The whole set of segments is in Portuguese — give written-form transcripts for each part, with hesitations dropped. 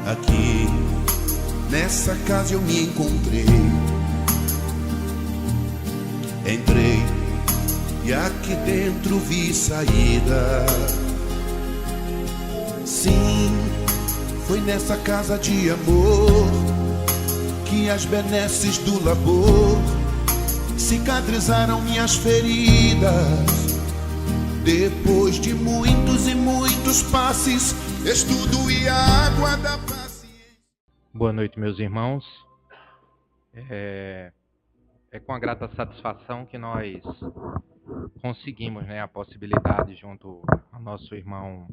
Aqui, nessa casa eu me encontrei. Entrei e aqui dentro vi saída. Sim, foi nessa casa de amor que as benesses do labor cicatrizaram minhas feridas. Depois de muitos e muitos passes, estudo e a água da paciência. Boa noite, meus irmãos. É com a grata satisfação que nós conseguimos, a possibilidade, junto ao nosso irmão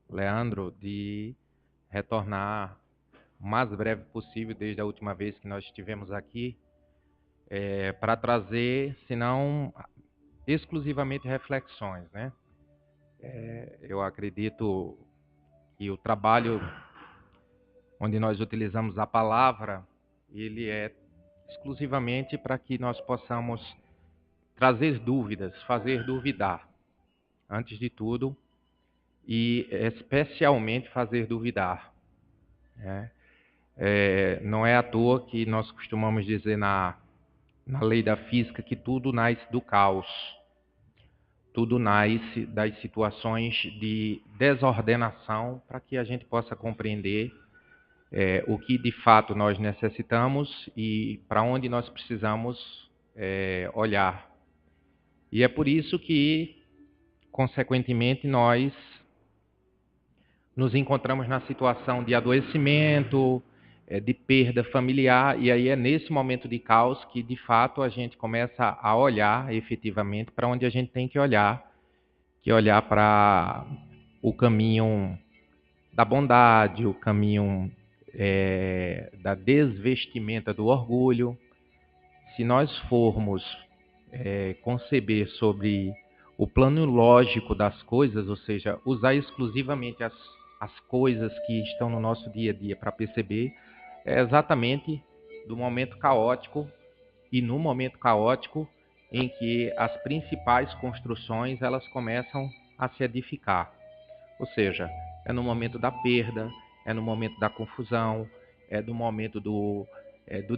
Leandro, de retornar o mais breve possível, desde a última vez que nós estivemos aqui, para trazer, se não exclusivamente reflexões, eu acredito que o trabalho onde nós utilizamos a palavra, ele é exclusivamente para que nós possamos trazer dúvidas, fazer duvidar, antes de tudo, e especialmente fazer duvidar. Não é à toa que nós costumamos dizer na lei da física que tudo nasce do caos, tudo nasce das situações de desordenação, para que a gente possa compreender o que de fato nós necessitamos e para onde nós precisamos olhar. E é por isso que, consequentemente, nós nos encontramos na situação de adoecimento, de perda familiar, e aí é nesse momento de caos que, de fato, a gente começa a olhar efetivamente para onde a gente tem que olhar para o caminho da bondade, o caminho da desvestimenta do orgulho. Se nós formos conceber sobre o plano lógico das coisas, ou seja, usar exclusivamente as coisas que estão no nosso dia a dia para perceber, é exatamente do momento caótico, e no momento caótico em que as principais construções elas começam a se edificar. Ou seja, é no momento da perda, é no momento da confusão, é no momento do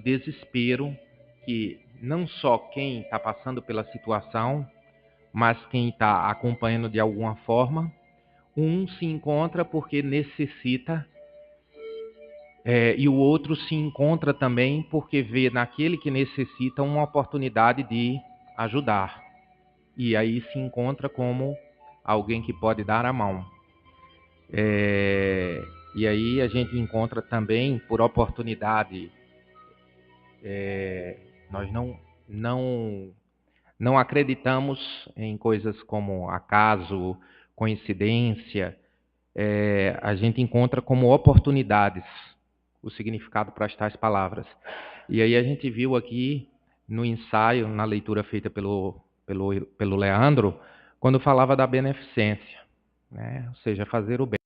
desespero, que não só quem está passando pela situação, mas quem está acompanhando de alguma forma, um se encontra porque necessita, e o outro se encontra também porque vê naquele que necessita uma oportunidade de ajudar. E aí se encontra como alguém que pode dar a mão. E aí a gente encontra também, por oportunidade, nós não acreditamos em coisas como acaso, coincidência, a gente encontra como oportunidades o significado para as tais palavras. E aí a gente viu aqui no ensaio, na leitura feita pelo Leandro, quando falava da beneficência, ou seja, fazer o bem.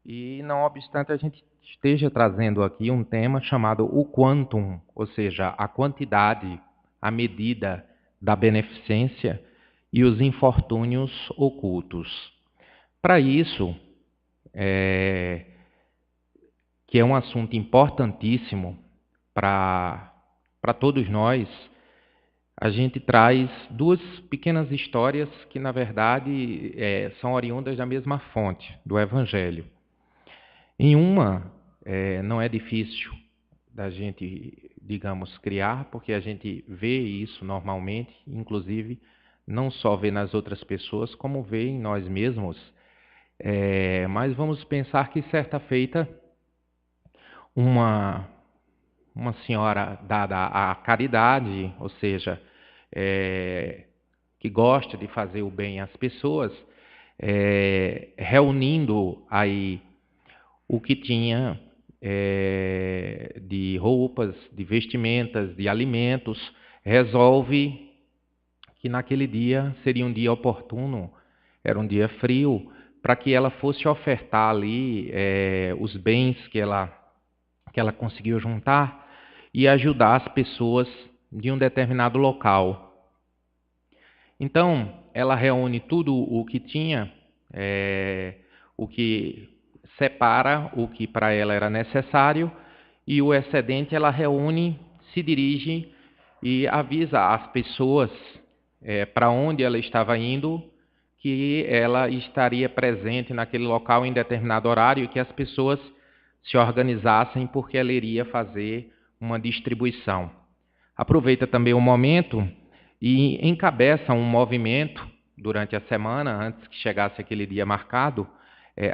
E não obstante a gente esteja trazendo aqui um tema chamado o quantum, ou seja, a quantidade, a medida da beneficência e os infortúnios ocultos. Para isso, que é um assunto importantíssimo para todos nós, a gente traz duas pequenas histórias que, na verdade, são oriundas da mesma fonte, do Evangelho. Em uma, não é difícil da gente, digamos, criar, porque a gente vê isso normalmente, inclusive, não só vê nas outras pessoas, como vê em nós mesmos. Mas vamos pensar que, certa feita, uma senhora dada à caridade, ou seja, que gosta de fazer o bem às pessoas, reunindo aí o que tinha de roupas, de vestimentas, de alimentos, resolve que naquele dia seria um dia oportuno, era um dia frio, para que ela fosse ofertar ali os bens que ela conseguiu juntar e ajudar as pessoas de um determinado local. Então, ela reúne tudo o que tinha, o que separa o que para ela era necessário e o excedente ela reúne, se dirige e avisa as pessoas para onde ela estava indo, que ela estaria presente naquele local em determinado horário e que as pessoas se organizassem porque ela iria fazer uma distribuição. Aproveita também o momento e encabeça um movimento durante a semana, antes que chegasse aquele dia marcado,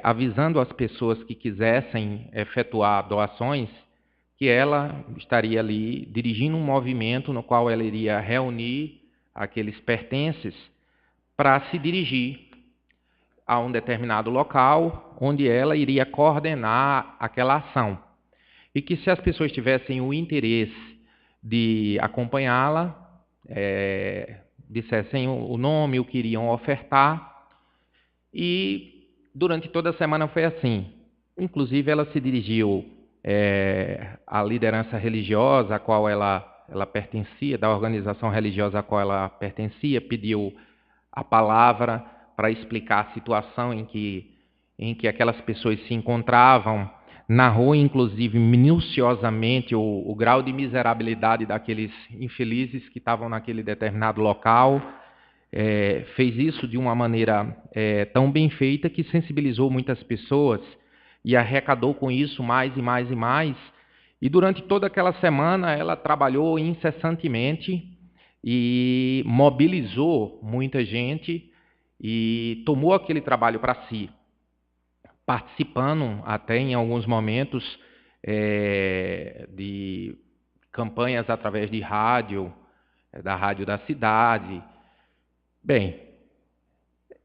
avisando as pessoas que quisessem efetuar doações, que ela estaria ali dirigindo um movimento no qual ela iria reunir aqueles pertences para se dirigir a um determinado local, onde ela iria coordenar aquela ação. E que se as pessoas tivessem o interesse de acompanhá-la, dissessem o nome, o que iriam ofertar. E durante toda a semana foi assim. Inclusive, ela se dirigiu à liderança religiosa a qual ela pertencia, da organização religiosa a qual ela pertencia, pediu a palavra para explicar a situação em que aquelas pessoas se encontravam, narrou inclusive minuciosamente o grau de miserabilidade daqueles infelizes que estavam naquele determinado local, fez isso de uma maneira tão bem feita que sensibilizou muitas pessoas e arrecadou com isso mais e mais e mais. E durante toda aquela semana ela trabalhou incessantemente e mobilizou muita gente e tomou aquele trabalho para si, participando até em alguns momentos de campanhas através de rádio, da rádio da cidade. Bem,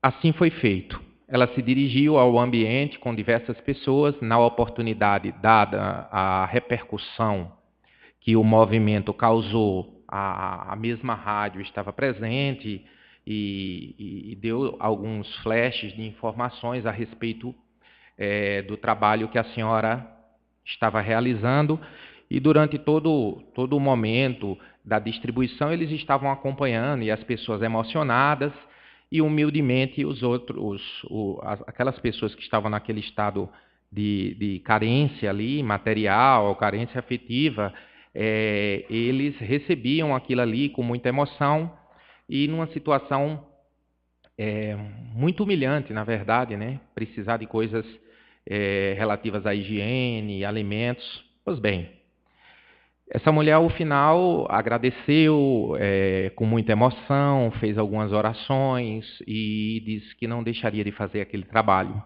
assim foi feito. Ela se dirigiu ao ambiente com diversas pessoas, na oportunidade dada a repercussão que o movimento causou, a mesma rádio estava presente e deu alguns flashes de informações a respeito do trabalho que a senhora estava realizando. E durante todo o momento da distribuição, eles estavam acompanhando e as pessoas emocionadas e humildemente aquelas pessoas que estavam naquele estado de carência ali, material, carência afetiva, eles recebiam aquilo ali com muita emoção e numa situação muito humilhante, na verdade, né? Precisar de coisas relativas à higiene, alimentos. Pois bem, essa mulher, ao final, agradeceu com muita emoção, fez algumas orações e disse que não deixaria de fazer aquele trabalho.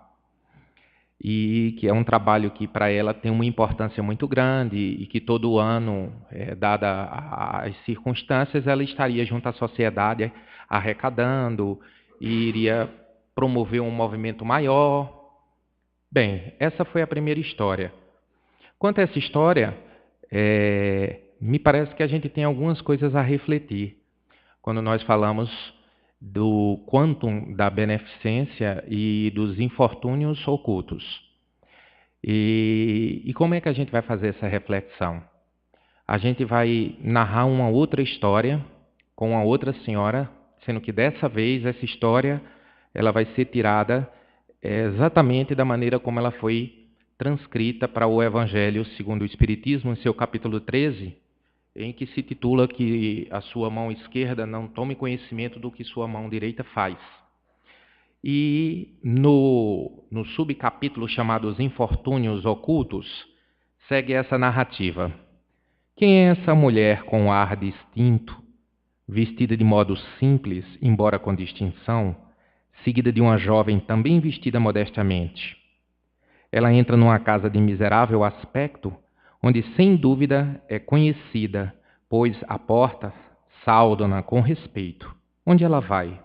E que é um trabalho que para ela tem uma importância muito grande e que todo ano, dada as circunstâncias, ela estaria junto à sociedade arrecadando e iria promover um movimento maior. Bem, essa foi a primeira história. Quanto a essa história, me parece que a gente tem algumas coisas a refletir quando nós falamos do quantum da beneficência e dos infortúnios ocultos. E como é que a gente vai fazer essa reflexão? A gente vai narrar uma outra história com uma outra senhora, sendo que dessa vez essa história ela vai ser tirada exatamente da maneira como ela foi transcrita para o Evangelho segundo o Espiritismo, em seu capítulo 13, em que se titula que a sua mão esquerda não tome conhecimento do que sua mão direita faz. E no subcapítulo chamado Os Infortúnios Ocultos, segue essa narrativa. Quem é essa mulher com ar distinto, vestida de modo simples, embora com distinção, seguida de uma jovem também vestida modestamente? Ela entra numa casa de miserável aspecto, onde sem dúvida é conhecida, pois à porta saudam-na com respeito. Onde ela vai?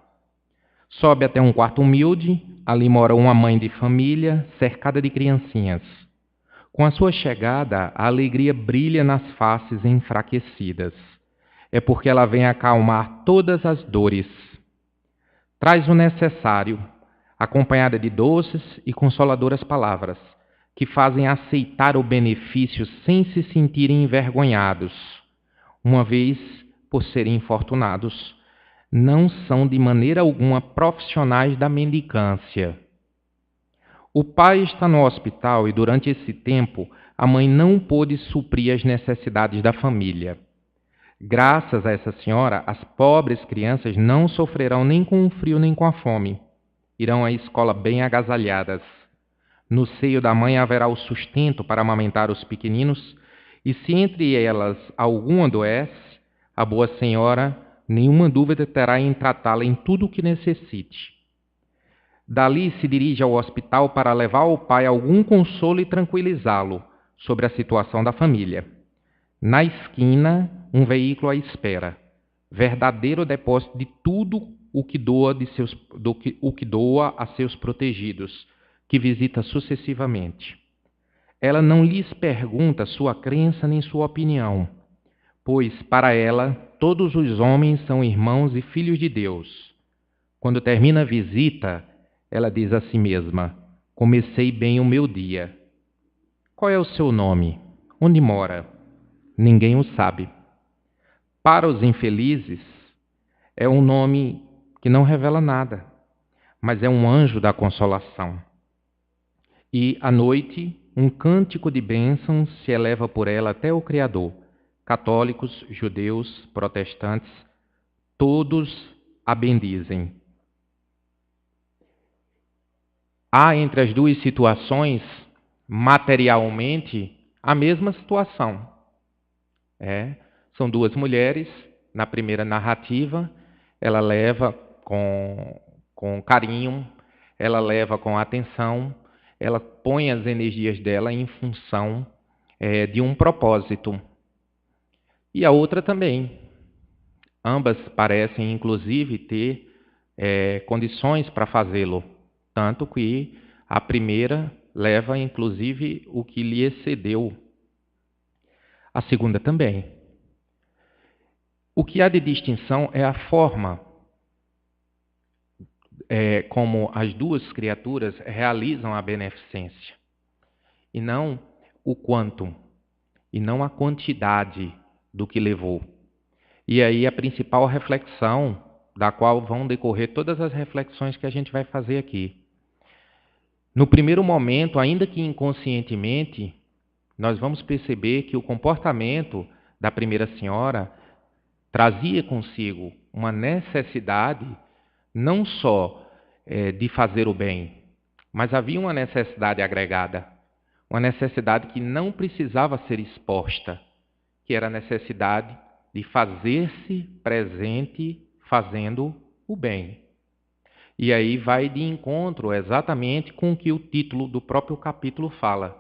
Sobe até um quarto humilde, ali mora uma mãe de família, cercada de criancinhas. Com a sua chegada, a alegria brilha nas faces enfraquecidas. É porque ela vem acalmar todas as dores. Traz o necessário, acompanhada de doces e consoladoras palavras, que fazem aceitar o benefício sem se sentirem envergonhados, uma vez por serem infortunados. Não são de maneira alguma profissionais da mendicância. O pai está no hospital e durante esse tempo a mãe não pôde suprir as necessidades da família. Graças a essa senhora, as pobres crianças não sofrerão nem com o frio nem com a fome. Irão à escola bem agasalhadas. No seio da mãe haverá o sustento para amamentar os pequeninos, e se entre elas algum adoece, a boa senhora nenhuma dúvida terá em tratá-la em tudo o que necessite. Dali se dirige ao hospital para levar ao pai algum consolo e tranquilizá-lo sobre a situação da família. Na esquina, um veículo à espera, verdadeiro depósito de tudo o que doa, a seus protegidos, que visita sucessivamente. Ela não lhes pergunta sua crença nem sua opinião, pois para ela todos os homens são irmãos e filhos de Deus. Quando termina a visita, ela diz a si mesma: comecei bem o meu dia. Qual é o seu nome? Onde mora? Ninguém o sabe. Para os infelizes, é um nome que não revela nada, mas é um anjo da consolação. E, à noite, um cântico de bênçãos se eleva por ela até o Criador. Católicos, judeus, protestantes, todos a bendizem. Há entre as duas situações, materialmente, a mesma situação. São duas mulheres. Na primeira narrativa, ela leva com carinho, ela leva com atenção, ela põe as energias dela em função de um propósito. E a outra também. Ambas parecem, inclusive, ter condições para fazê-lo. Tanto que a primeira leva, inclusive, o que lhe excedeu. A segunda também. O que há de distinção é a forma como as duas criaturas realizam a beneficência, e não o quanto, e não a quantidade do que levou. E aí a principal reflexão, da qual vão decorrer todas as reflexões que a gente vai fazer aqui. No primeiro momento, ainda que inconscientemente, nós vamos perceber que o comportamento da primeira senhora trazia consigo uma necessidade não só de fazer o bem, mas havia uma necessidade agregada, uma necessidade que não precisava ser exposta, que era a necessidade de fazer-se presente fazendo o bem. E aí vai de encontro exatamente com o que o título do próprio capítulo fala,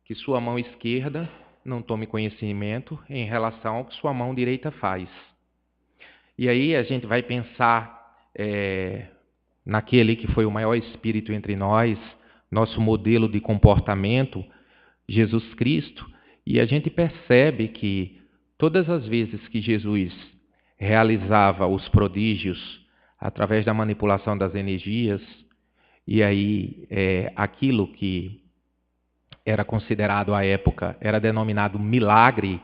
que sua mão esquerda não tome conhecimento em relação ao que sua mão direita faz. E aí a gente vai pensar naquele que foi o maior espírito entre nós, nosso modelo de comportamento, Jesus Cristo, e a gente percebe que todas as vezes que Jesus realizava os prodígios através da manipulação das energias, e aí aquilo que era considerado à época, era denominado milagre,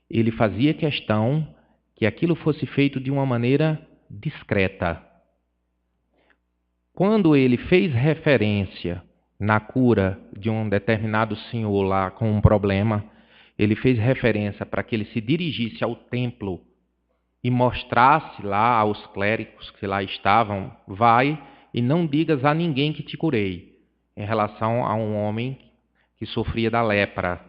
ele fazia questão que aquilo fosse feito de uma maneira discreta. Quando ele fez referência na cura de um determinado senhor lá com um problema, ele fez referência para que ele se dirigisse ao templo e mostrasse lá aos clérigos que lá estavam: vai e não digas a ninguém que te curei, em relação a um homem que sofria da lepra.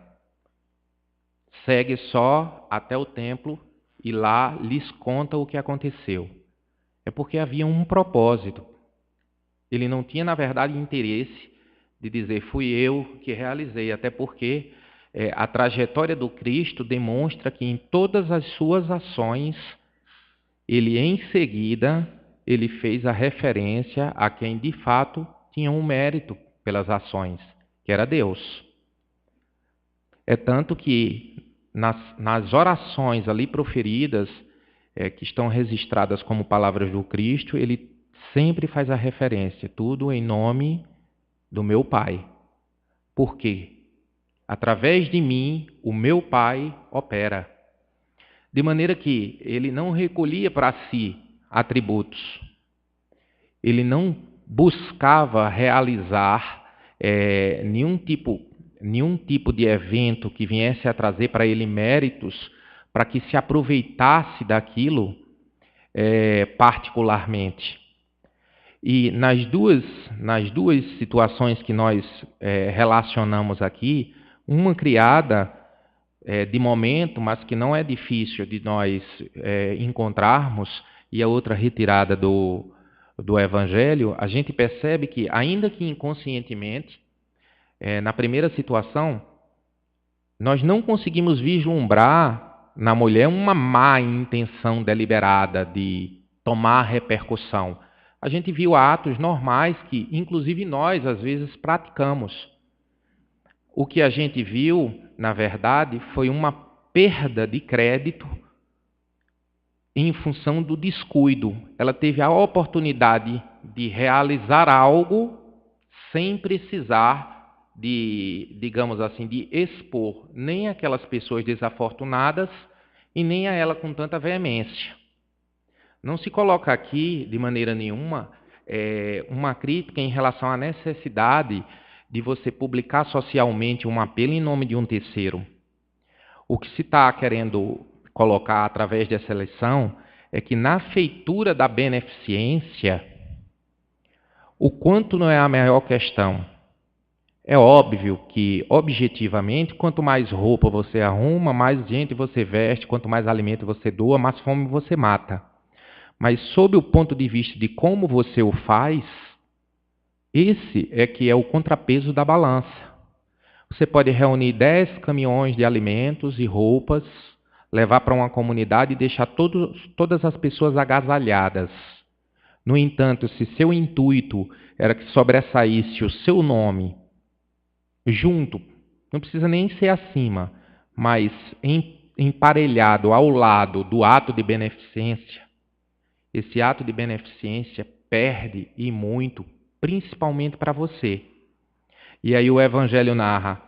Segue só até o templo e lá lhes conta o que aconteceu. É porque havia um propósito. Ele não tinha, na verdade, interesse de dizer fui eu que realizei, até porque a trajetória do Cristo demonstra que em todas as suas ações, ele em seguida, ele fez a referência a quem de fato tinha um mérito pelas ações, que era Deus. É tanto que nas orações ali proferidas, que estão registradas como palavras do Cristo, ele sempre faz a referência, tudo em nome do meu Pai. Por quê? Através de mim, o meu Pai opera. De maneira que ele não recolhia para si atributos. Ele não buscava realizar nenhum tipo de evento que viesse a trazer para ele méritos para que se aproveitasse daquilo particularmente. E nas duas situações que nós relacionamos aqui, uma criada de momento, mas que não é difícil de nós encontrarmos, e a outra retirada do Evangelho, a gente percebe que, ainda que inconscientemente, na primeira situação, nós não conseguimos vislumbrar na mulher uma má intenção deliberada de tomar repercussão. A gente viu atos normais que, inclusive, nós, às vezes, praticamos. O que a gente viu, na verdade, foi uma perda de crédito em função do descuido. Ela teve a oportunidade de realizar algo sem precisar digamos assim, de expor nem aquelas pessoas desafortunadas e nem a ela com tanta veemência. Não se coloca aqui, de maneira nenhuma, uma crítica em relação à necessidade de você publicar socialmente um apelo em nome de um terceiro. O que se está querendo colocar através dessa eleição é que na feitura da beneficência, o quanto não é a maior questão. É óbvio que, objetivamente, quanto mais roupa você arruma, mais gente você veste, quanto mais alimento você doa, mais fome você mata. Mas, sob o ponto de vista de como você o faz, esse é que é o contrapeso da balança. Você pode reunir 10 caminhões de alimentos e roupas, levar para uma comunidade e deixar todas as pessoas agasalhadas. No entanto, se seu intuito era que sobressaísse o seu nome junto, não precisa nem ser acima, mas emparelhado ao lado do ato de beneficência, esse ato de beneficência perde e muito, principalmente para você. E aí o Evangelho narra: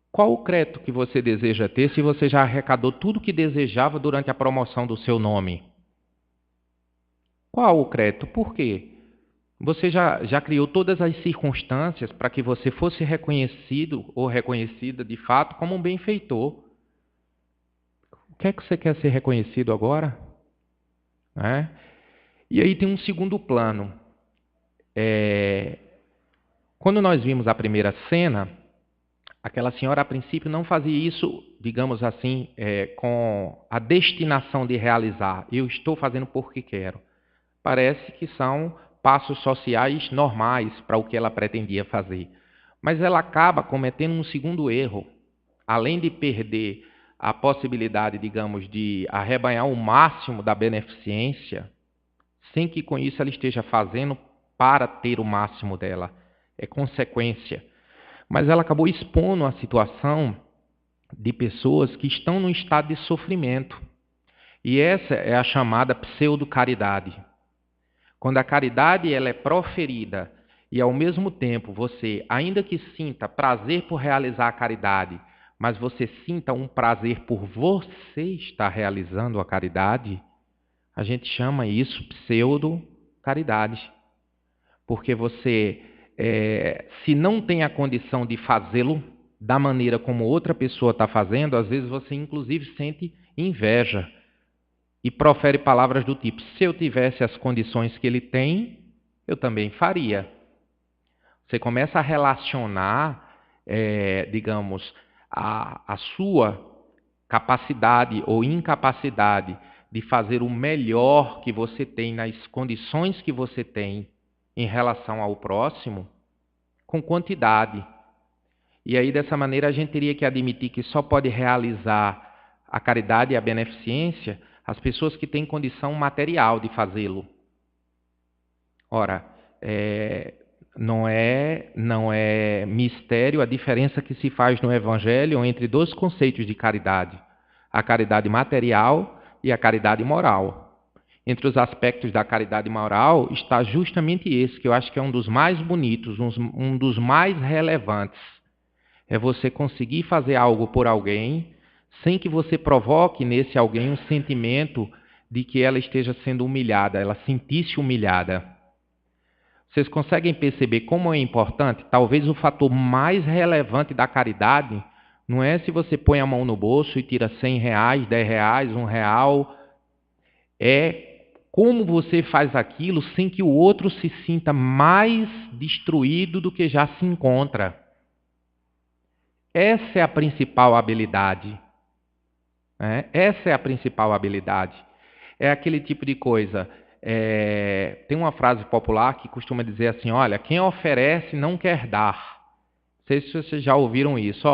qual o crédito que você deseja ter se você já arrecadou tudo o que desejava durante a promoção do seu nome? Qual o crédito? Por quê? Você já criou todas as circunstâncias para que você fosse reconhecido ou reconhecida de fato como um benfeitor. O que é que você quer ser reconhecido agora? E aí tem um segundo plano. Quando nós vimos a primeira cena, aquela senhora, a princípio, não fazia isso, digamos assim, com a destinação de realizar. Eu estou fazendo porque quero. Parece que são passos sociais normais para o que ela pretendia fazer. Mas ela acaba cometendo um segundo erro. Além de perder a possibilidade, digamos, de arrebanhar o máximo da beneficência, sem que com isso ela esteja fazendo para ter o máximo dela. É consequência. Mas ela acabou expondo a situação de pessoas que estão num estado de sofrimento. E essa é a chamada pseudo-caridade. Quando a caridade ela é proferida e, ao mesmo tempo, você, ainda que sinta prazer por realizar a caridade, mas você sinta um prazer por você estar realizando a caridade, a gente chama isso pseudo-caridade. Porque você, se não tem a condição de fazê-lo da maneira como outra pessoa está fazendo, às vezes você, inclusive, sente inveja. E profere palavras do tipo: se eu tivesse as condições que ele tem, eu também faria. Você começa a relacionar, digamos, a sua capacidade ou incapacidade de fazer o melhor que você tem nas condições que você tem em relação ao próximo com quantidade. E aí, dessa maneira, a gente teria que admitir que só pode realizar a caridade e a beneficência as pessoas que têm condição material de fazê-lo. Ora, não é mistério a diferença que se faz no Evangelho entre dois conceitos de caridade: a caridade material e a caridade moral. Entre os aspectos da caridade moral está justamente esse, que eu acho que é um dos mais bonitos, um dos mais relevantes. É você conseguir fazer algo por alguém sem que você provoque nesse alguém um sentimento de que ela esteja sendo humilhada, ela sentisse humilhada. Vocês conseguem perceber como é importante? Talvez o fator mais relevante da caridade não é se você põe a mão no bolso e tira R$100, R$10, R$1. É como você faz aquilo sem que o outro se sinta mais destruído do que já se encontra. Essa é a principal habilidade. Né? Essa é a principal habilidade. É aquele tipo de coisa. Tem uma frase popular que costuma dizer assim, olha, quem oferece não quer dar. Não sei se vocês já ouviram isso.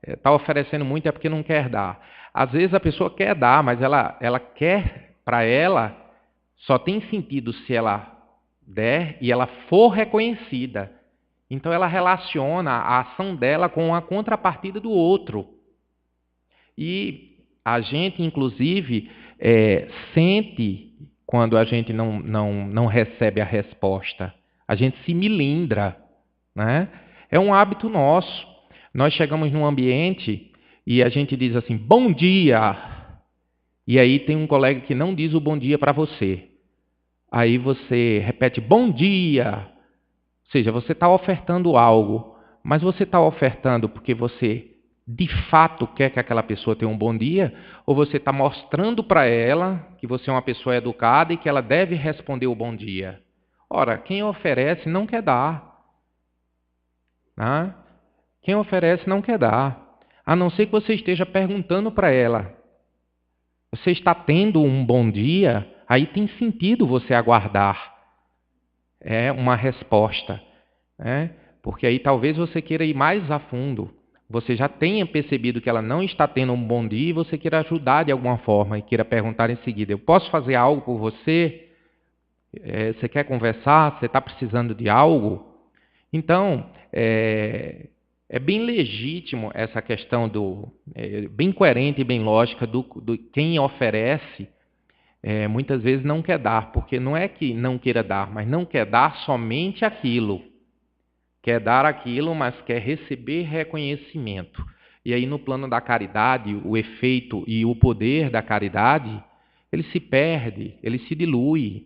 Está oferecendo muito é porque não quer dar. Às vezes a pessoa quer dar, mas ela quer, para ela, só tem sentido se ela der e ela for reconhecida. Então ela relaciona a ação dela com a contrapartida do outro. E a gente, inclusive, sente quando a gente não recebe a resposta. A gente se milindra, né? É um hábito nosso. Nós chegamos num ambiente e a gente diz assim, bom dia. E aí tem um colega que não diz o bom dia para você. Aí você repete, bom dia. Ou seja, você está ofertando algo, mas você está ofertando porque você de fato quer que aquela pessoa tenha um bom dia, ou você está mostrando para ela que você é uma pessoa educada e que ela deve responder o bom dia? Ora, quem oferece não quer dar. Né? Quem oferece não quer dar. A não ser que você esteja perguntando para ela, você está tendo um bom dia? Aí tem sentido você aguardar uma resposta. Né? Porque aí talvez você queira ir mais a fundo. Você já tenha percebido que ela não está tendo um bom dia e você queira ajudar de alguma forma e queira perguntar em seguida, eu posso fazer algo por você? Você quer conversar? Você está precisando de algo? Então, é bem legítimo essa questão bem coerente e bem lógica do quem oferece, muitas vezes não quer dar, porque não é que não queira dar, mas não quer dar somente aquilo. Quer dar aquilo, mas quer receber reconhecimento. E aí, no plano da caridade, o efeito e o poder da caridade, ele se perde, ele se dilui.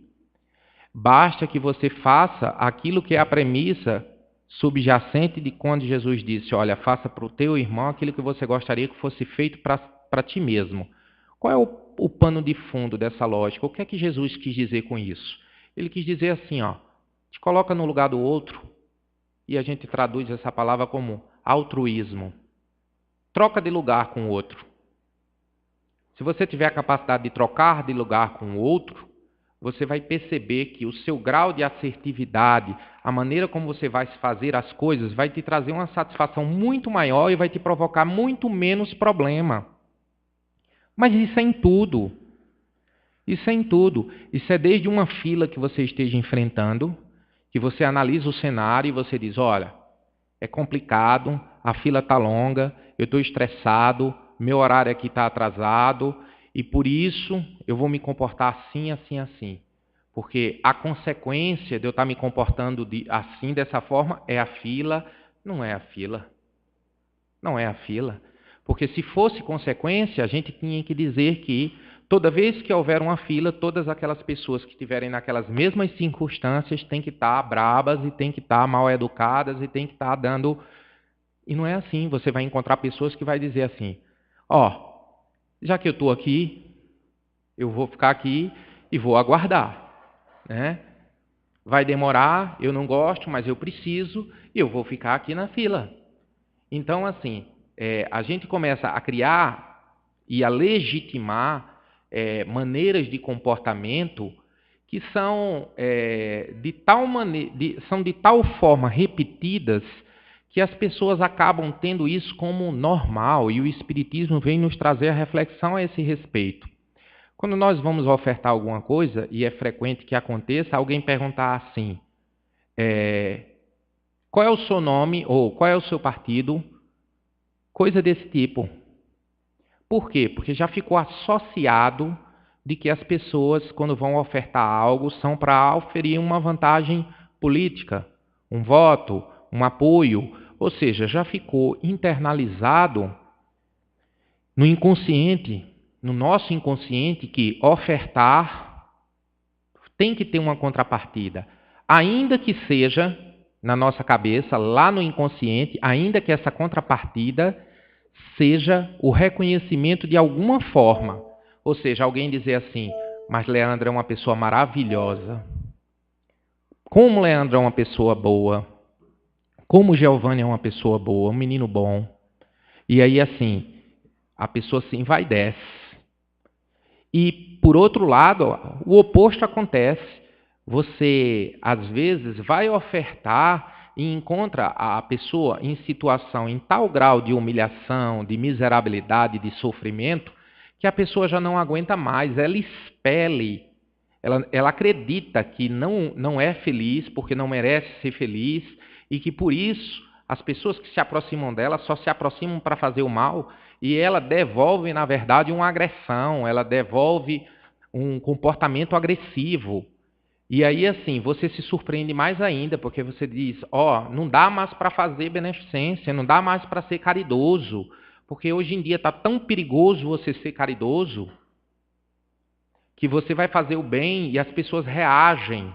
Basta que você faça aquilo que é a premissa subjacente de quando Jesus disse, olha, faça para o teu irmão aquilo que você gostaria que fosse feito para ti mesmo. Qual é o pano de fundo dessa lógica? O que é que Jesus quis dizer com isso? Ele quis dizer assim, te coloca no lugar do outro, e a gente traduz essa palavra como altruísmo. Troca de lugar com o outro. Se você tiver a capacidade de trocar de lugar com o outro, você vai perceber que o seu grau de assertividade, a maneira como você vai fazer as coisas, vai te trazer uma satisfação muito maior e vai te provocar muito menos problema. Mas isso é em tudo. Isso é em tudo. Isso é desde uma fila que você esteja enfrentando, que você analisa o cenário e você diz, olha, é complicado, a fila está longa, eu estou estressado, meu horário aqui está atrasado, e por isso eu vou me comportar assim, assim, assim. Porque a consequência de eu estar me comportando assim, dessa forma, é a fila, não é a fila. Não é a fila. Porque se fosse consequência, a gente tinha que dizer que toda vez que houver uma fila, todas aquelas pessoas que estiverem naquelas mesmas circunstâncias têm que estar brabas e têm que estar mal educadas e têm que estar dando... E não é assim. Você vai encontrar pessoas que vai dizer assim, já que eu estou aqui, eu vou ficar aqui e vou aguardar. Né? Vai demorar, eu não gosto, mas eu preciso e eu vou ficar aqui na fila. Então, assim, a gente começa a criar e a legitimar maneiras de comportamento que são são de tal forma repetidas que as pessoas acabam tendo isso como normal, e o Espiritismo vem nos trazer a reflexão a esse respeito. Quando nós vamos ofertar alguma coisa, e é frequente que aconteça, alguém perguntar assim, qual é o seu nome ou qual é o seu partido? Coisa desse tipo. Por quê? Porque já ficou associado de que as pessoas, quando vão ofertar algo, são para oferir uma vantagem política, um voto, um apoio. Ou seja, já ficou internalizado no inconsciente, no nosso inconsciente, que ofertar tem que ter uma contrapartida. ainda que seja na nossa cabeça, lá no inconsciente, ainda que essa contrapartida seja o reconhecimento de alguma forma. Ou seja, alguém dizer assim, mas Leandro é uma pessoa maravilhosa. Como Leandro é uma pessoa boa. Como Giovanni é uma pessoa boa, um menino bom. E aí, assim, a pessoa se envaidece. E, por outro lado, o oposto acontece. Você, às vezes, vai ofertar e encontra a pessoa em situação, em tal grau de humilhação, de miserabilidade, de sofrimento, que a pessoa já não aguenta mais. Ela expele, ela acredita que não é feliz, porque não merece ser feliz, e que, por isso, as pessoas que se aproximam dela só se aproximam para fazer o mal, e ela devolve, na verdade, uma agressão, ela devolve um comportamento agressivo. E aí, assim, você se surpreende mais ainda, porque você diz, não dá mais para fazer beneficência, não dá mais para ser caridoso, porque hoje em dia está tão perigoso você ser caridoso, que você vai fazer o bem e as pessoas reagem.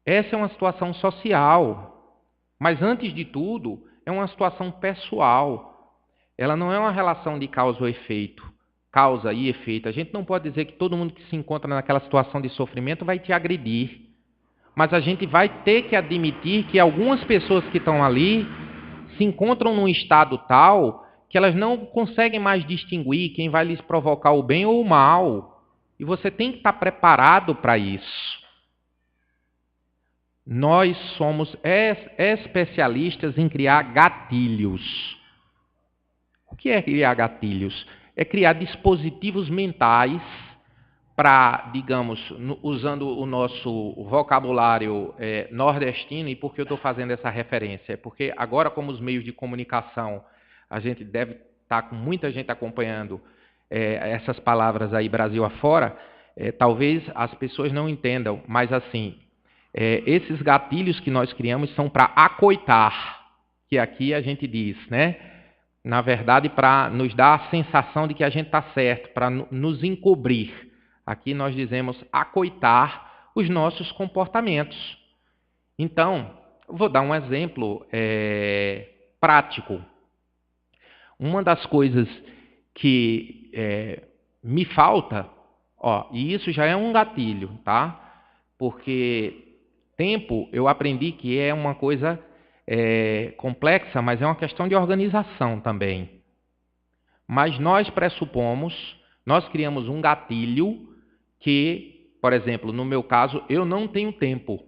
Essa é uma situação social, mas antes de tudo, é uma situação pessoal. Ela não é uma relação de causa ou efeito. Causa e efeito. A gente não pode dizer que todo mundo que se encontra naquela situação de sofrimento vai te agredir. Mas a gente vai ter que admitir que algumas pessoas que estão ali se encontram num estado tal que elas não conseguem mais distinguir quem vai lhes provocar o bem ou o mal. E você tem que estar preparado para isso. Nós somos especialistas em criar gatilhos. O que é criar gatilhos? É criar dispositivos mentais para, digamos, usando o nosso vocabulário nordestino. E por que eu estou fazendo essa referência? É porque agora, como os meios de comunicação, a gente deve estar com muita gente acompanhando essas palavras aí Brasil afora, talvez as pessoas não entendam, mas assim, esses gatilhos que nós criamos são para acoitar, que aqui a gente diz, né? Na verdade, para nos dar a sensação de que a gente está certo, para nos encobrir. Aqui nós dizemos acoitar os nossos comportamentos. Então, vou dar um exemplo prático. Uma das coisas que me falta, e isso já é um gatilho, tá? Porque tempo eu aprendi que é uma coisa complexa, mas é uma questão de organização também. Mas nós pressupomos, nós criamos um gatilho que, por exemplo, no meu caso, eu não tenho tempo.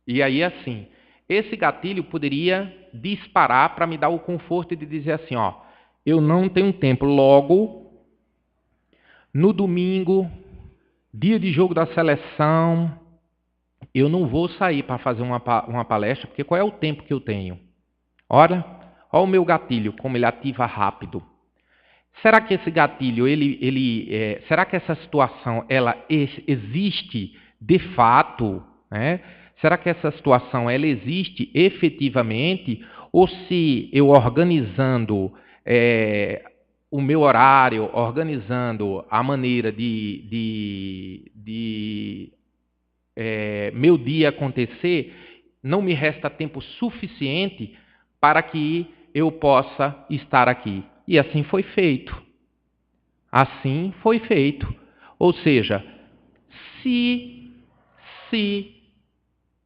E aí, assim, esse gatilho poderia disparar para me dar o conforto de dizer assim, eu não tenho tempo. Logo, no domingo, dia de jogo da seleção, eu não vou sair para fazer uma palestra, porque qual é o tempo que eu tenho? Olha o meu gatilho, como ele ativa rápido. Será que esse gatilho, será que essa situação, ela existe de fato? Né? Será que essa situação, ela existe efetivamente? Ou se eu organizando o meu horário, organizando a maneira de meu dia acontecer, não me resta tempo suficiente para que eu possa estar aqui. E assim foi feito. Assim foi feito. Ou seja, se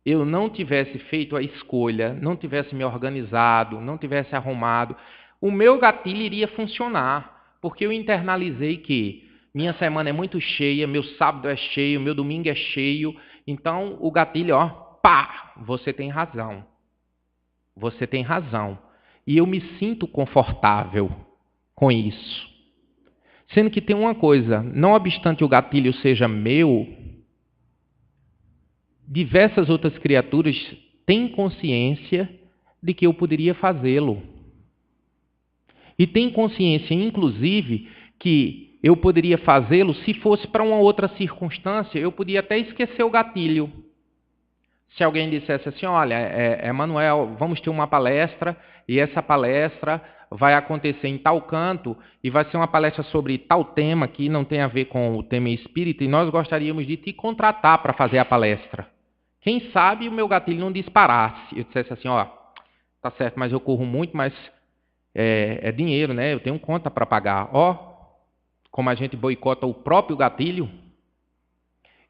eu não tivesse feito a escolha, não tivesse me organizado, não tivesse arrumado, o meu gatilho iria funcionar, porque eu internalizei que minha semana é muito cheia, meu sábado é cheio, meu domingo é cheio, então o gatilho, você tem razão. Você tem razão. E eu me sinto confortável com isso. Sendo que tem uma coisa, não obstante o gatilho seja meu, diversas outras criaturas têm consciência de que eu poderia fazê-lo. E têm consciência, inclusive, que eu poderia fazê-lo se fosse para uma outra circunstância, eu podia até esquecer o gatilho. Se alguém dissesse assim, olha, Emanuel, vamos ter uma palestra e essa palestra vai acontecer em tal canto e vai ser uma palestra sobre tal tema que não tem a ver com o tema espírita e nós gostaríamos de te contratar para fazer a palestra. Quem sabe o meu gatilho não disparasse. Eu dissesse assim, ó, tá certo, mas eu corro muito, mas é dinheiro, né? Eu tenho conta para pagar. Ó, como a gente boicota o próprio gatilho.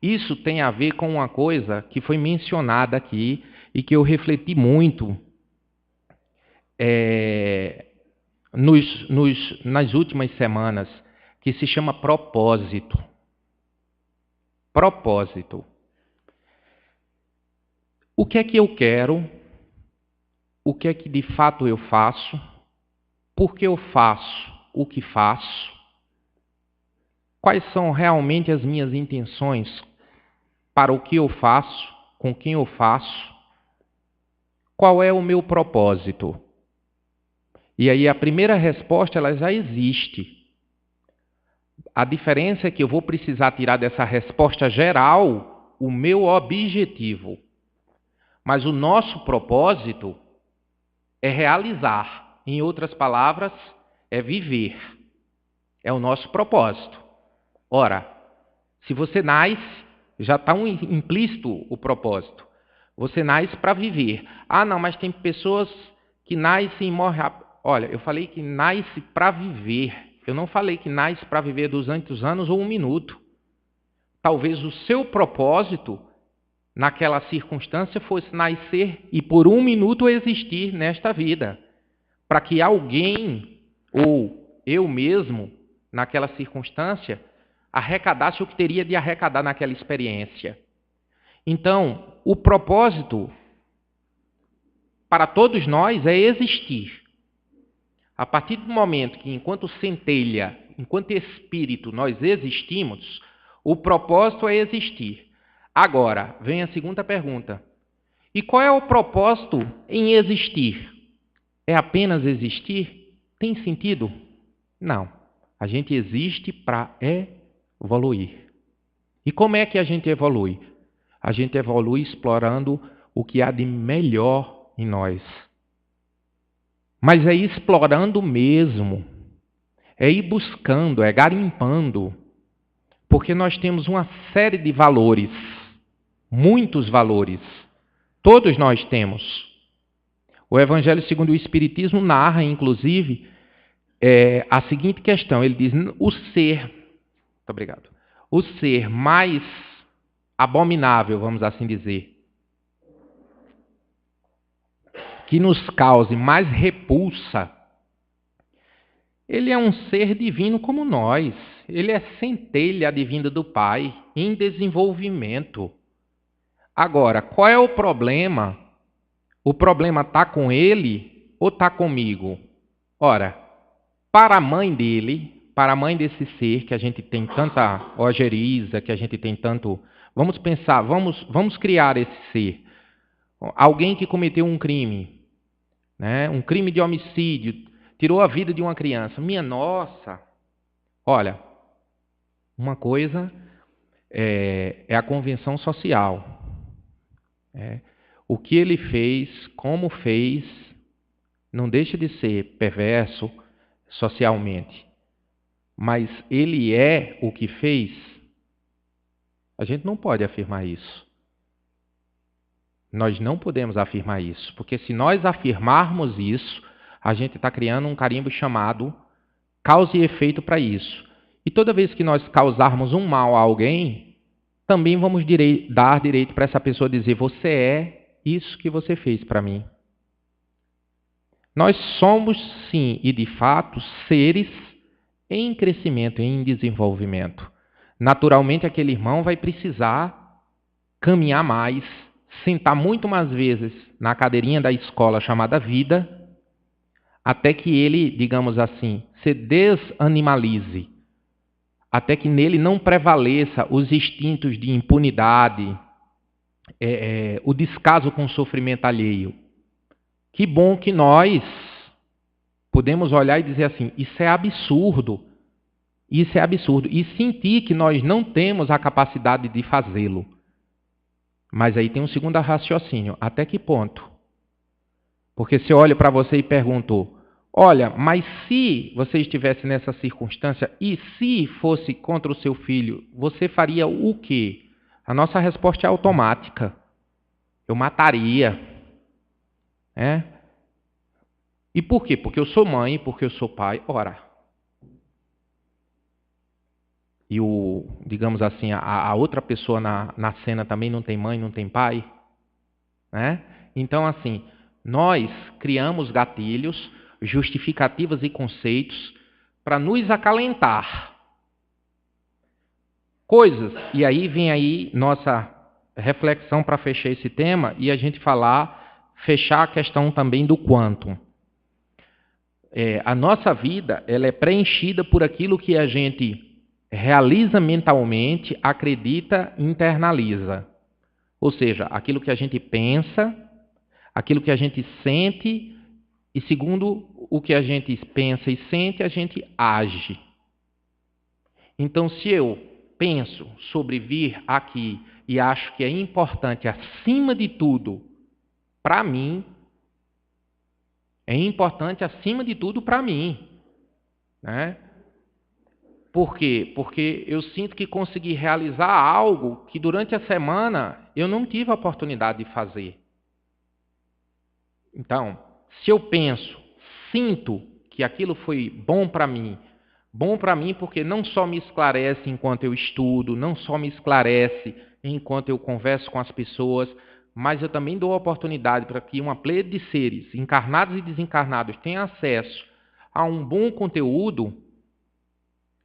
Isso tem a ver com uma coisa que foi mencionada aqui e que eu refleti muito nas últimas semanas, que se chama propósito. Propósito. O que é que eu quero? O que é que de fato eu faço? Por que eu faço o que faço? Quais são realmente as minhas intenções para o que eu faço, com quem eu faço? Qual é o meu propósito? E aí a primeira resposta ela já existe. A diferença é que eu vou precisar tirar dessa resposta geral o meu objetivo. Mas o nosso propósito é realizar. Em outras palavras, é viver. É o nosso propósito. Ora, se você nasce, já está implícito o propósito. Você nasce para viver. Ah, não, mas tem pessoas que nascem e morrem rápido. Olha, eu falei que nasce para viver. Eu não falei que nasce para viver 200 anos ou 1 minuto. Talvez o seu propósito, naquela circunstância, fosse nascer e por 1 minuto existir nesta vida. Para que alguém, ou eu mesmo, naquela circunstância, arrecadasse o que teria de arrecadar naquela experiência. Então, o propósito para todos nós é existir. A partir do momento que, enquanto centelha, enquanto espírito, nós existimos, o propósito é existir. Agora, vem a segunda pergunta. E qual é o propósito em existir? É apenas existir? Tem sentido? Não. A gente existe para evoluir. E como é que a gente evolui? A gente evolui explorando o que há de melhor em nós. Mas é explorando mesmo. É ir buscando, é garimpando. Porque nós temos uma série de valores. Muitos valores. Todos nós temos. O Evangelho segundo o Espiritismo narra, inclusive, a seguinte questão. Ele diz, muito obrigado, o ser mais abominável, vamos assim dizer, que nos cause mais repulsa, ele é um ser divino como nós. Ele é centelha advinda do Pai, em desenvolvimento. Agora, qual é o problema? O problema está com ele ou está comigo? Ora, para a mãe dele, para a mãe desse ser, que a gente tem tanta ojeriza, que a gente tem tanto... Vamos pensar, vamos criar esse ser. Alguém que cometeu um crime, né? Um crime de homicídio, tirou a vida de uma criança. Minha nossa! Olha, uma coisa é a convenção social. O que ele fez, como fez, não deixa de ser perverso socialmente. Mas ele é o que fez? A gente não pode afirmar isso. Nós não podemos afirmar isso. Porque se nós afirmarmos isso, a gente está criando um carimbo chamado causa e efeito para isso. E toda vez que nós causarmos um mal a alguém, também vamos dar direito para essa pessoa dizer, você é isso que você fez para mim. Nós somos, sim, e de fato, seres em crescimento, em desenvolvimento. Naturalmente, aquele irmão vai precisar caminhar mais, sentar muito mais vezes na cadeirinha da escola chamada vida, até que ele, digamos assim, se desanimalize, até que nele não prevaleça os instintos de impunidade, o descaso com o sofrimento alheio. Que bom que nós podemos olhar e dizer assim, isso é absurdo, e sentir que nós não temos a capacidade de fazê-lo. Mas aí tem um segundo raciocínio, até que ponto? Porque se eu olho para você e pergunto, olha, mas se você estivesse nessa circunstância e se fosse contra o seu filho, você faria o quê? A nossa resposta é automática. Eu mataria. Né? E por quê? Porque eu sou mãe, porque eu sou pai. Ora. E digamos assim, a outra pessoa na cena também não tem mãe, não tem pai. Né? Então, assim, nós criamos gatilhos, justificativas e conceitos para nos acalentar. Coisas. E aí vem aí nossa reflexão para fechar esse tema e a gente fechar a questão também do quantum. A nossa vida ela é preenchida por aquilo que a gente realiza mentalmente, acredita e internaliza. Ou seja, aquilo que a gente pensa, aquilo que a gente sente e segundo o que a gente pensa e sente, a gente age. Então, se eu penso sobre vir aqui e acho que é importante, acima de tudo, para mim, é importante, acima de tudo, para mim. Né? Por quê? Porque eu sinto que consegui realizar algo que durante a semana eu não tive a oportunidade de fazer. Então, se eu penso, sinto que aquilo foi bom para mim porque não só me esclarece enquanto eu estudo, não só me esclarece enquanto eu converso com as pessoas, mas eu também dou a oportunidade para que uma pleia de seres, encarnados e desencarnados, tenha acesso a um bom conteúdo.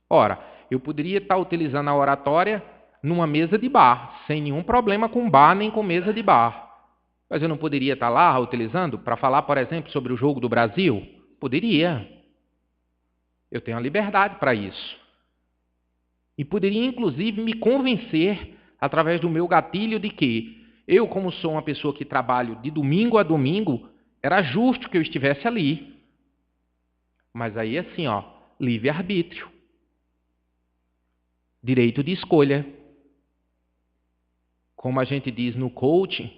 Ora, eu poderia estar utilizando a oratória numa mesa de bar, sem nenhum problema com bar nem com mesa de bar. Mas eu não poderia estar lá utilizando para falar, por exemplo, sobre o jogo do Brasil? Poderia. Eu tenho a liberdade para isso. E poderia, inclusive, me convencer, através do meu gatilho, de que eu, como sou uma pessoa que trabalho de domingo a domingo, era justo que eu estivesse ali. Mas aí, assim, livre-arbítrio. Direito de escolha. Como a gente diz no coaching,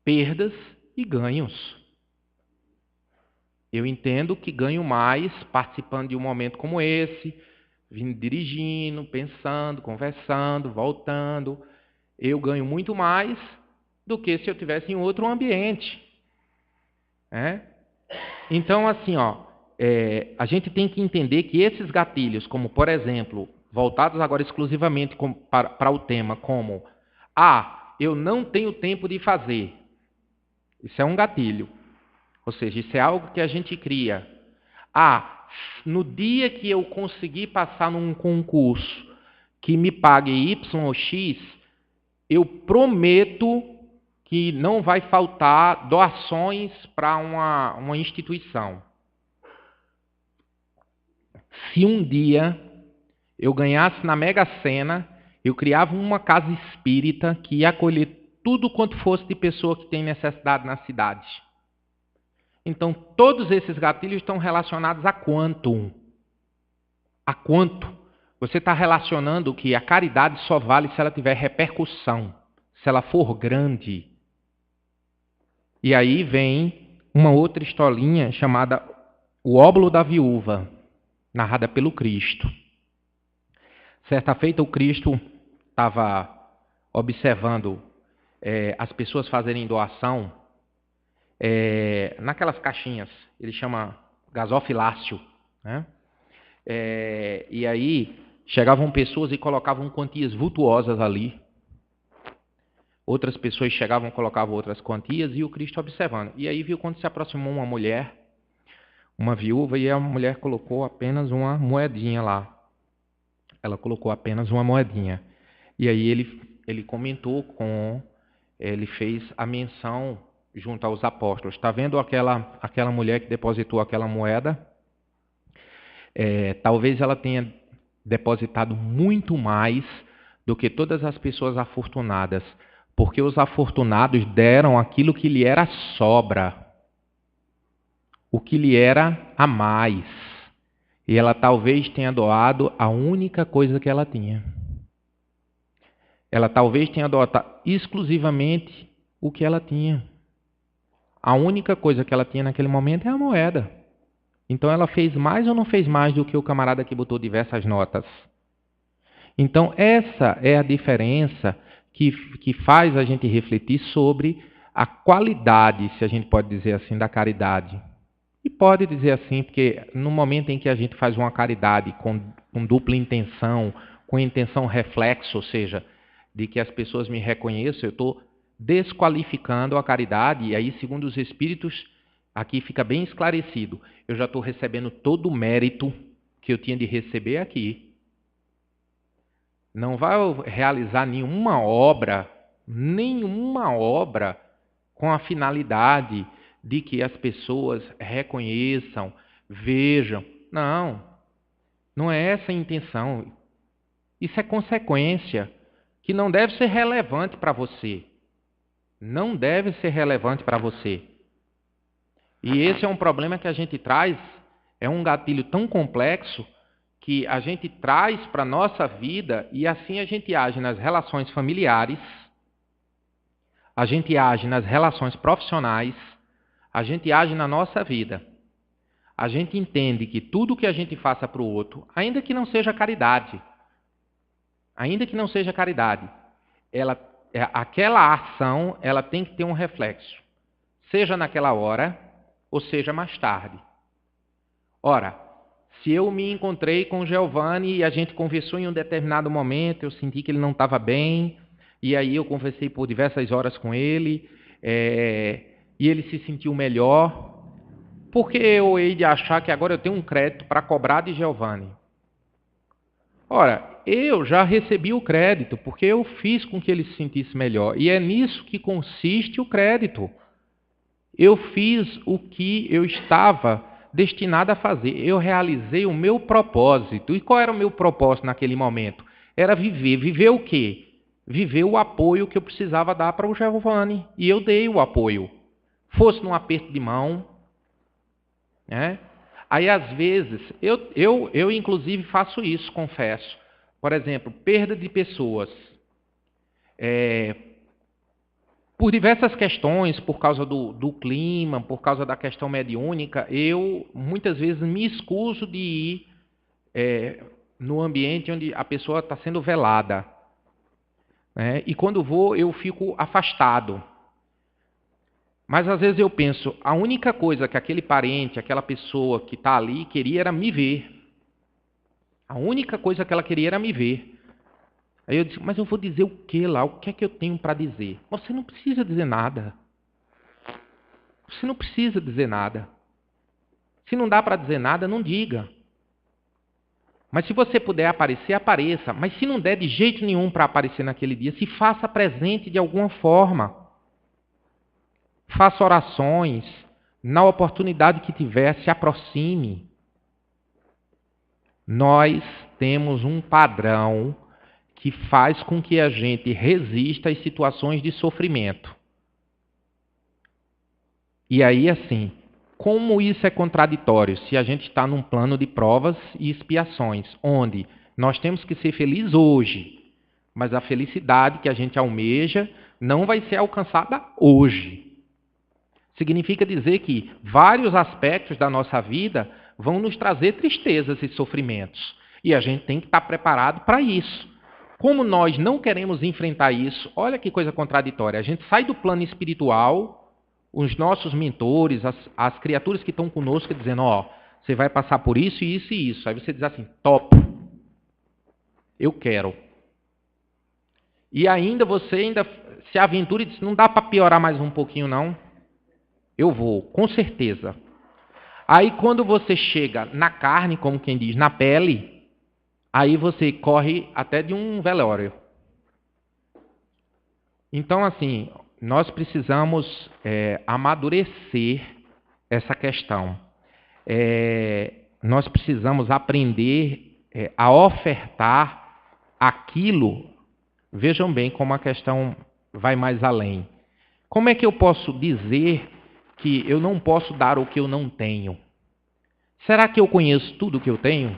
perdas e ganhos. Eu entendo que ganho mais participando de um momento como esse, vindo dirigindo, pensando, conversando, voltando. Eu ganho muito mais do que se eu estivesse em outro ambiente. Então, assim, a gente tem que entender que esses gatilhos, como, por exemplo, voltados agora exclusivamente para o tema, como eu não tenho tempo de fazer. Isso é um gatilho. Ou seja, isso é algo que a gente cria. No dia que eu conseguir passar num concurso que me pague Y ou X, eu prometo que não vai faltar doações para uma instituição. Se um dia eu ganhasse na Mega Sena, eu criava uma casa espírita que ia acolher tudo quanto fosse de pessoa que tem necessidade na cidade. Então, todos esses gatilhos estão relacionados a quantum. A quanto? Você está relacionando que a caridade só vale se ela tiver repercussão, se ela for grande. E aí vem uma outra historinha chamada O Óbolo da Viúva, narrada pelo Cristo. Certa feita, o Cristo estava observando as pessoas fazerem doação naquelas caixinhas, ele chama gasofilácio, né? E aí chegavam pessoas e colocavam quantias vultuosas ali. Outras pessoas chegavam e colocavam outras quantias e o Cristo observando. E aí viu quando se aproximou uma mulher, uma viúva, e a mulher colocou apenas uma moedinha lá. Ela colocou apenas uma moedinha. E aí ele comentou ele fez a menção junto aos apóstolos. Está vendo aquela mulher que depositou aquela moeda? Talvez ela tenha depositado muito mais do que todas as pessoas afortunadas, porque os afortunados deram aquilo que lhe era sobra, o que lhe era a mais. E ela talvez tenha doado a única coisa que ela tinha. Ela talvez tenha doado exclusivamente o que ela tinha. A única coisa que ela tinha naquele momento é a moeda. Então ela fez mais ou não fez mais do que o camarada que botou diversas notas? Então essa é a diferença que faz a gente refletir sobre a qualidade, se a gente pode dizer assim, da caridade. E pode dizer assim, porque no momento em que a gente faz uma caridade com dupla intenção, com intenção reflexo, ou seja, de que as pessoas me reconheçam, eu estou desqualificando a caridade, e aí, segundo os Espíritos, aqui fica bem esclarecido, eu já estou recebendo todo o mérito que eu tinha de receber aqui. Não vai realizar nenhuma obra com a finalidade de que as pessoas reconheçam, vejam. Não é essa a intenção. Isso é consequência que não deve ser relevante para você. Não deve ser relevante para você. E esse é um problema que a gente traz, é um gatilho tão complexo que a gente traz para a nossa vida e assim a gente age nas relações familiares, a gente age nas relações profissionais, a gente age na nossa vida. A gente entende que tudo que a gente faça para o outro, ainda que não seja caridade, aquela ação ela tem que ter um reflexo, seja naquela hora ou seja mais tarde. Ora, se eu me encontrei com o Giovanni e a gente conversou em um determinado momento, eu senti que ele não estava bem, e aí eu conversei por diversas horas com ele, e ele se sentiu melhor, por que eu hei de achar que agora eu tenho um crédito para cobrar de Giovanni? Ora, eu já recebi o crédito, porque eu fiz com que ele se sentisse melhor, e é nisso que consiste o crédito. Eu fiz o que eu estava destinado a fazer. Eu realizei o meu propósito. E qual era o meu propósito naquele momento? Era viver. Viver o quê? Viver o apoio que eu precisava dar para o Giovanni. E eu dei o apoio. Fosse num aperto de mão. Né? Aí, às vezes, eu inclusive faço isso, confesso. Por exemplo, perda de pessoas. Por diversas questões, por causa do clima, por causa da questão mediúnica, eu muitas vezes me escuso de ir no ambiente onde a pessoa está sendo velada. Né? E quando vou, eu fico afastado. Mas às vezes eu penso, a única coisa que aquele parente, aquela pessoa que está ali queria era me ver. A única coisa que ela queria era me ver. Aí eu disse, mas eu vou dizer o que lá? O que é que eu tenho para dizer? Você não precisa dizer nada. Você não precisa dizer nada. Se não dá para dizer nada, não diga. Mas se você puder aparecer, apareça. Mas se não der de jeito nenhum para aparecer naquele dia, se faça presente de alguma forma. Faça orações. Na oportunidade que tiver, se aproxime. Nós temos um padrão que faz com que a gente resista às situações de sofrimento. E aí, assim, como isso é contraditório se a gente está num plano de provas e expiações, onde nós temos que ser felizes hoje, mas a felicidade que a gente almeja não vai ser alcançada hoje. Significa dizer que vários aspectos da nossa vida vão nos trazer tristezas e sofrimentos. E a gente tem que estar preparado para isso. Como nós não queremos enfrentar isso, olha que coisa contraditória. A gente sai do plano espiritual, os nossos mentores, as criaturas que estão conosco, dizendo, você vai passar por isso, isso e isso. Aí você diz assim, top, eu quero. E ainda você se aventura e diz, não dá para piorar mais um pouquinho não? Eu vou, com certeza. Aí quando você chega na carne, como quem diz, na pele, aí você corre até de um velório. Então, assim, nós precisamos amadurecer essa questão. Nós precisamos aprender a ofertar aquilo. Vejam bem como a questão vai mais além. Como é que eu posso dizer que eu não posso dar o que eu não tenho? Será que eu conheço tudo o que eu tenho?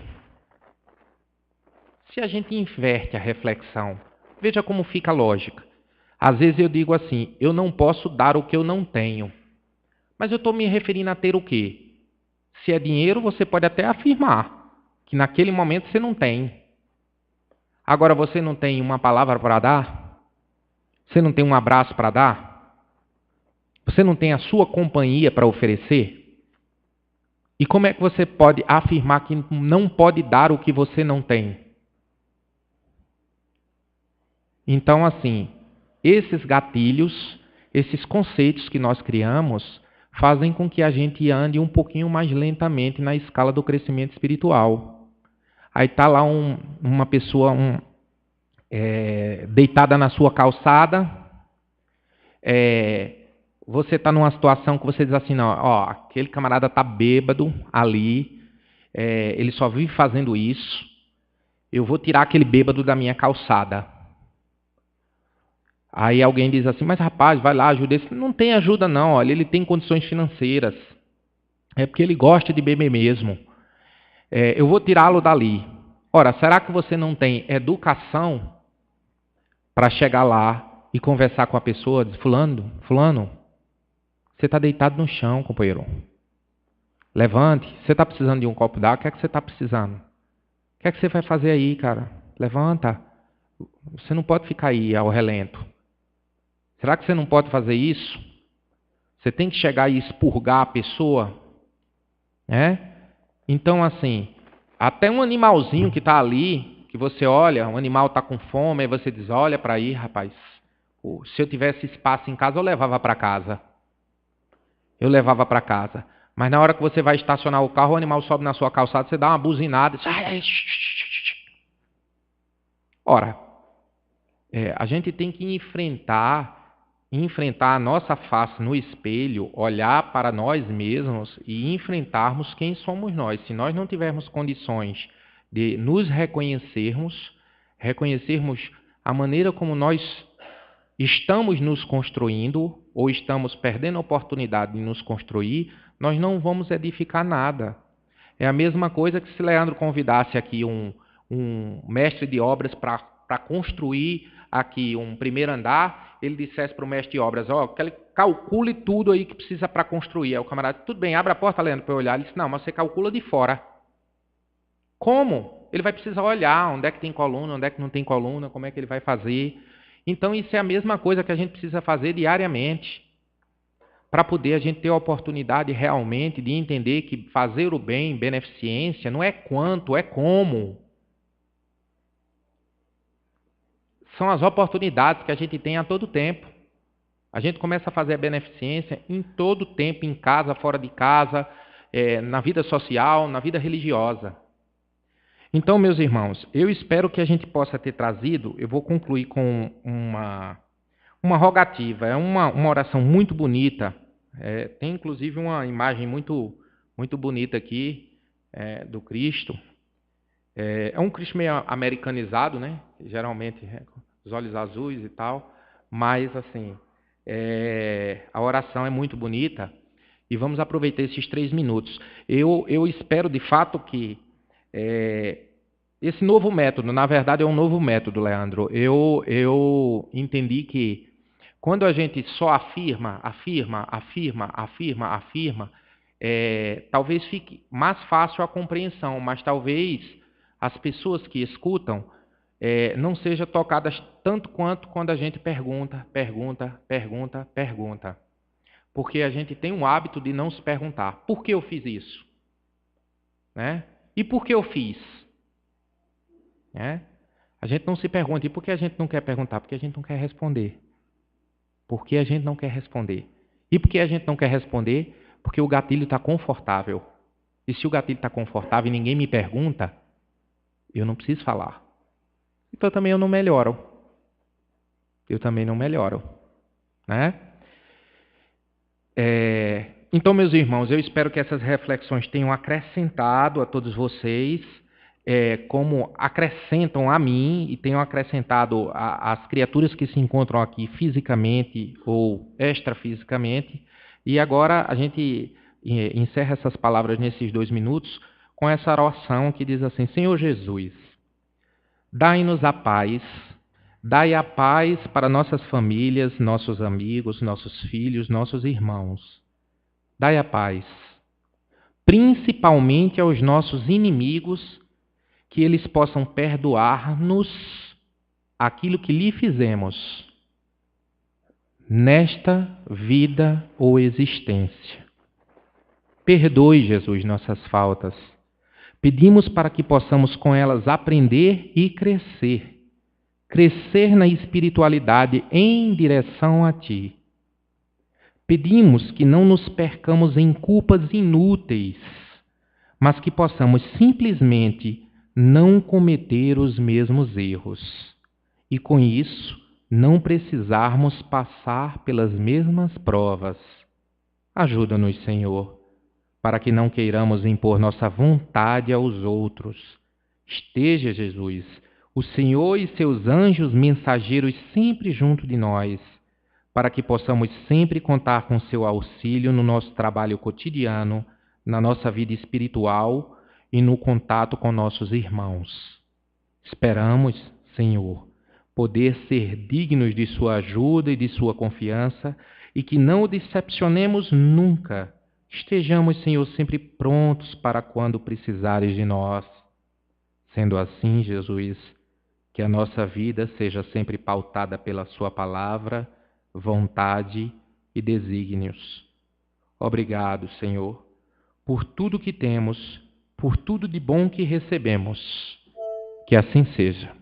Se a gente inverte a reflexão, veja como fica a lógica. Às vezes eu digo assim, eu não posso dar o que eu não tenho. Mas eu estou me referindo a ter o quê? Se é dinheiro, você pode até afirmar que naquele momento você não tem. Agora você não tem uma palavra para dar? Você não tem um abraço para dar? Você não tem a sua companhia para oferecer? E como é que você pode afirmar que não pode dar o que você não tem? Então, assim, esses gatilhos, esses conceitos que nós criamos, fazem com que a gente ande um pouquinho mais lentamente na escala do crescimento espiritual. Aí está lá uma pessoa deitada na sua calçada, você está numa situação que você diz assim, não, ó, aquele camarada está bêbado ali, ele só vive fazendo isso, eu vou tirar aquele bêbado da minha calçada. Aí alguém diz assim, mas rapaz, vai lá, ajuda ele. Não tem ajuda não, olha, ele tem condições financeiras. É porque ele gosta de beber mesmo. Eu vou tirá-lo dali. Ora, será que você não tem educação para chegar lá e conversar com a pessoa? Diz, fulano, você está deitado no chão, companheiro. Levante. Você está precisando de um copo d'água? O que é que você está precisando? O que é que você vai fazer aí, cara? Levanta. Você não pode ficar aí ao relento. Será que você não pode fazer isso? Você tem que chegar e expurgar a pessoa? Então, assim, até um animalzinho que está ali, que você olha, um animal está com fome, aí você diz, olha para aí, rapaz, se eu tivesse espaço em casa, eu levava para casa. Mas na hora que você vai estacionar o carro, o animal sobe na sua calçada, você dá uma buzinada. Ora, a gente tem que enfrentar a nossa face no espelho, olhar para nós mesmos e enfrentarmos quem somos nós. Se nós não tivermos condições de nos reconhecermos a maneira como nós estamos nos construindo ou estamos perdendo a oportunidade de nos construir, nós não vamos edificar nada. É a mesma coisa que se Leandro convidasse aqui um mestre de obras para construir aqui um primeiro andar, ele dissesse para o mestre de obras, que ele calcule tudo aí que precisa para construir. Aí o camarada, tudo bem, abre a porta, Leandro, para eu olhar. Ele disse, não, mas você calcula de fora. Como? Ele vai precisar olhar onde é que tem coluna, onde é que não tem coluna, como é que ele vai fazer. Então isso é a mesma coisa que a gente precisa fazer diariamente, para poder a gente ter a oportunidade realmente de entender que fazer o bem, beneficência, não é quanto, é como. São as oportunidades que a gente tem a todo tempo. A gente começa a fazer a beneficência em todo tempo, em casa, fora de casa, na vida social, na vida religiosa. Então, meus irmãos, eu espero que a gente possa ter trazido, eu vou concluir com uma rogativa, é uma oração muito bonita, tem inclusive uma imagem muito, muito bonita aqui do Cristo. É um Cristo meio americanizado, né? Geralmente os olhos azuis e tal, mas assim, a oração é muito bonita e vamos aproveitar esses 3 minutos. Eu espero de fato que esse novo método, na verdade é um novo método, Leandro. Eu entendi que quando a gente só afirma, talvez fique mais fácil a compreensão, mas talvez as pessoas que escutam não sejam tocadas tanto quanto quando a gente pergunta. Porque a gente tem um hábito de não se perguntar, por que eu fiz isso? E por que eu fiz? A gente não se pergunta, e por que a gente não quer perguntar? Porque a gente não quer responder. Por que a gente não quer responder? E por que a gente não quer responder? Porque o gatilho está confortável. E se o gatilho está confortável e ninguém me pergunta, eu não preciso falar. Então também eu não melhoro. Então, meus irmãos, eu espero que essas reflexões tenham acrescentado a todos vocês, como acrescentam a mim e tenham acrescentado às criaturas que se encontram aqui fisicamente ou extrafisicamente. E agora a gente encerra essas palavras nesses 2 minutos com essa oração que diz assim: Senhor Jesus, dai-nos a paz, dai a paz para nossas famílias, nossos amigos, nossos filhos, nossos irmãos. Dai a paz, principalmente aos nossos inimigos, que eles possam perdoar-nos aquilo que lhe fizemos. nesta vida ou existência. Perdoe, Jesus, nossas faltas. Pedimos para que possamos com elas aprender e crescer. Crescer na espiritualidade em direção a Ti. Pedimos que não nos percamos em culpas inúteis, mas que possamos simplesmente não cometer os mesmos erros. E com isso, não precisarmos passar pelas mesmas provas. Ajuda-nos, Senhor, para que não queiramos impor nossa vontade aos outros. Esteja, Jesus, o Senhor e seus anjos mensageiros sempre junto de nós, para que possamos sempre contar com seu auxílio no nosso trabalho cotidiano, na nossa vida espiritual e no contato com nossos irmãos. Esperamos, Senhor, poder ser dignos de sua ajuda e de sua confiança e que não o decepcionemos nunca. Estejamos, Senhor, sempre prontos para quando precisares de nós. Sendo assim, Jesus, que a nossa vida seja sempre pautada pela sua palavra, vontade e desígnios. Obrigado, Senhor, por tudo que temos, por tudo de bom que recebemos. Que assim seja.